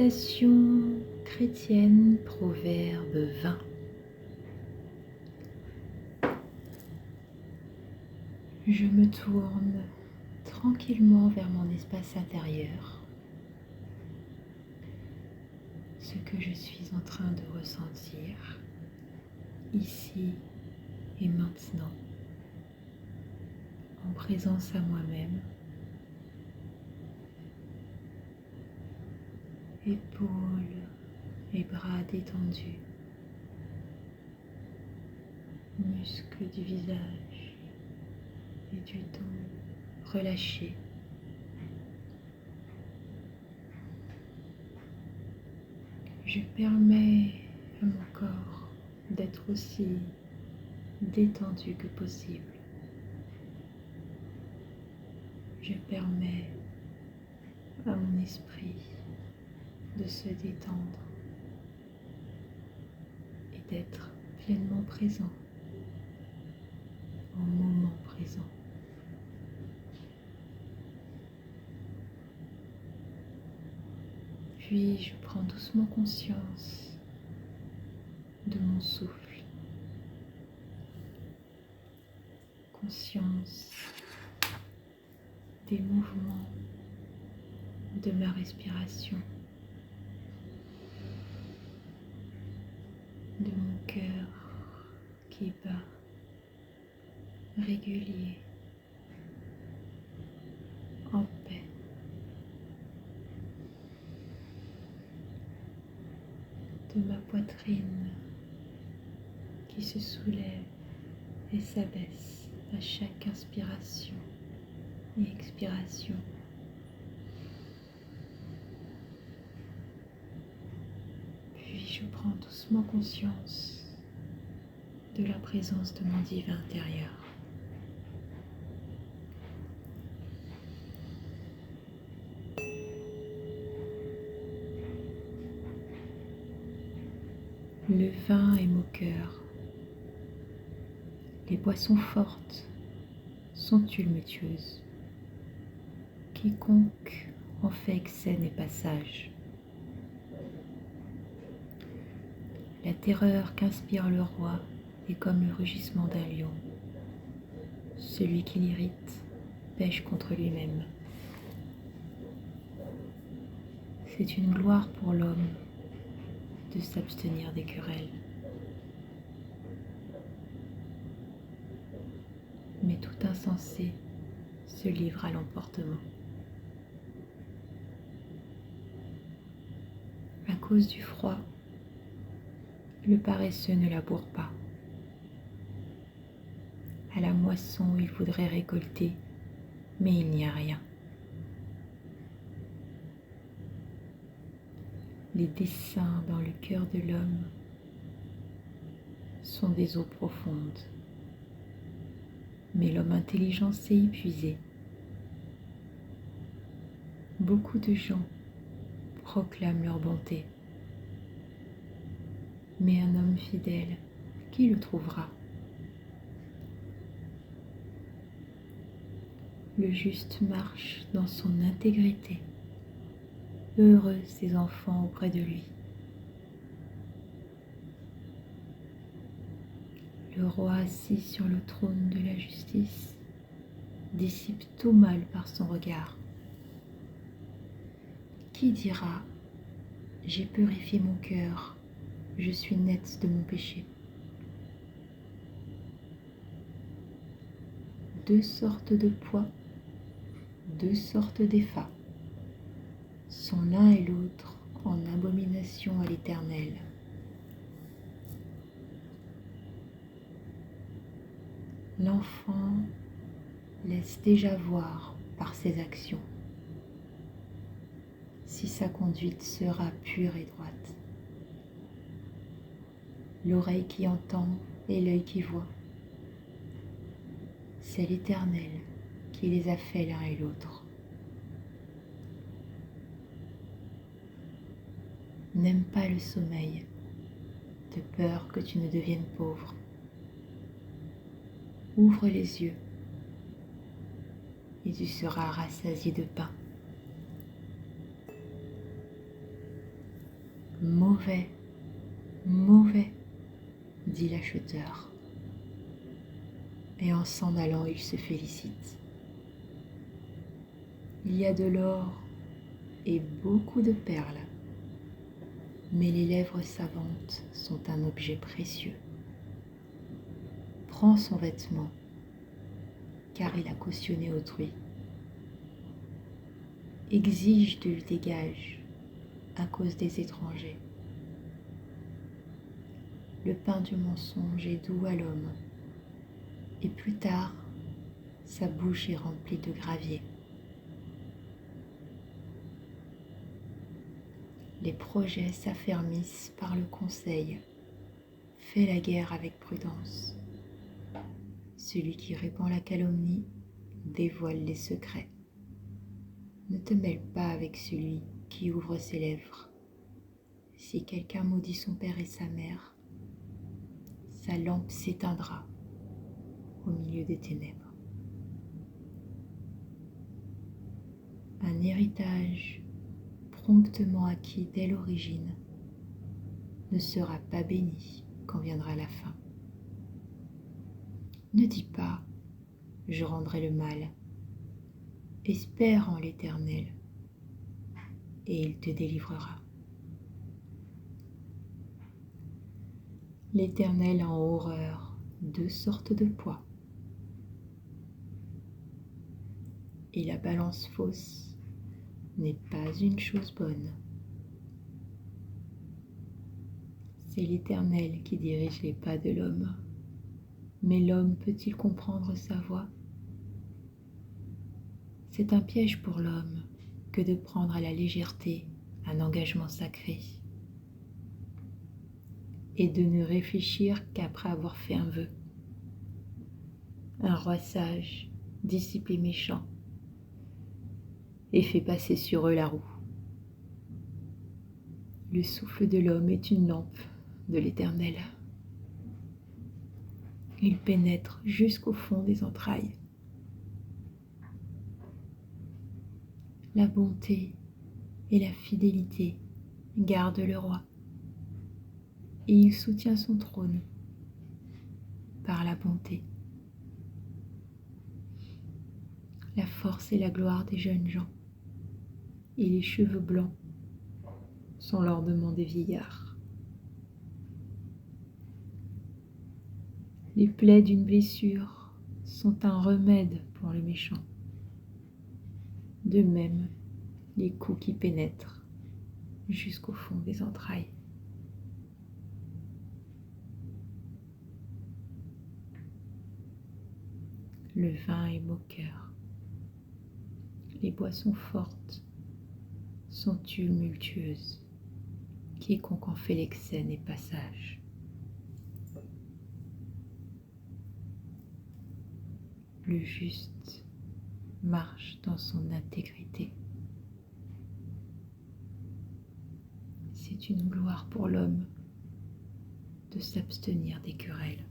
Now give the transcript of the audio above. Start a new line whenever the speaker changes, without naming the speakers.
Méditation chrétienne, Proverbe 20. Je me tourne tranquillement vers mon espace intérieur. Ce que je suis en train de ressentir, ici et maintenant, en présence à moi-même. Épaules et bras détendus, muscles du visage et du dos relâchés. Je permets à mon corps d'être aussi détendu que possible. Je permets à mon esprit de se détendre et d'être pleinement présent au moment présent. Puis je prends doucement conscience de mon souffle, conscience des mouvements de ma respiration, de mon cœur qui bat régulier, en paix. De ma poitrine qui se soulève et s'abaisse à chaque inspiration et expiration. Puis je prends doucement conscience de la présence de mon divin intérieur. Le vin est moqueur. Les boissons fortes sont tumultueuses. Quiconque en fait excès n'est pas sage. La terreur qu'inspire le roi est comme le rugissement d'un lion. Celui qui l'irrite pèche contre lui-même. C'est une gloire pour l'homme de s'abstenir des querelles. Mais tout insensé se livre à l'emportement. À cause du froid, le paresseux ne laboure pas. À la moisson, il voudrait récolter, mais il n'y a rien. Les desseins dans le cœur de l'homme sont des eaux profondes, mais l'homme intelligent s'est épuisé. Beaucoup de gens proclament leur bonté, mais un homme fidèle, qui le trouvera? Le juste marche dans son intégrité. Heureux ses enfants auprès de lui. Le roi assis sur le trône de la justice dissipe tout mal par son regard. Qui dira « J'ai purifié mon cœur, je suis net de mon péché ». Deux sortes de poids, deux sortes d'effats sont l'un et l'autre en abomination à l'Éternel. L'enfant laisse déjà voir par ses actions si sa conduite sera pure et droite. L'oreille qui entend et l'œil qui voit, c'est l'Éternel qui les a faits l'un et l'autre. N'aime pas le sommeil, de peur que tu ne deviennes pauvre. Ouvre les yeux et tu seras rassasié de pain. Mauvais, mauvais, dit l'acheteur. Et en s'en allant, il se félicite. Il y a de l'or et beaucoup de perles, mais les lèvres savantes sont un objet précieux. Prends son vêtement, car il a cautionné autrui. Exige de lui des gages à cause des étrangers. Le pain du mensonge est doux à l'homme, et plus tard, sa bouche est remplie de gravier. Les projets s'affermissent par le conseil. Fais la guerre avec prudence. Celui qui répand la calomnie dévoile les secrets. Ne te mêle pas avec celui qui ouvre ses lèvres. Si quelqu'un maudit son père et sa mère, sa lampe s'éteindra au milieu des ténèbres. Un héritage promptement acquis dès l'origine ne sera pas béni quand viendra la fin. Ne dis pas « je rendrai le mal ». Espère en l'Éternel et il te délivrera. L'Éternel a en horreur 2 sortes de poids, et la balance fausse n'est pas une chose bonne. C'est l'Éternel qui dirige les pas de l'homme, mais l'homme peut-il comprendre sa voie? C'est un piège pour l'homme que de prendre à la légèreté un engagement sacré et de ne réfléchir qu'après avoir fait un vœu. Un roi sage dissipe les méchants et fait passer sur eux la roue. Le souffle de l'homme est une lampe de l'Éternel. Il pénètre jusqu'au fond des entrailles. La bonté et la fidélité gardent le roi, et il soutient son trône par la bonté. La force et la gloire des jeunes gens, et les cheveux blancs sont l'ornement des vieillards. Les plaies d'une blessure sont un remède pour le méchant. De même, les coups qui pénètrent jusqu'au fond des entrailles. Le vin est moqueur. Les boissons fortes sont tumultueuses. Quiconque en fait l'excès n'est pas sage. Le juste marche dans son intégrité. C'est une gloire pour l'homme de s'abstenir des querelles.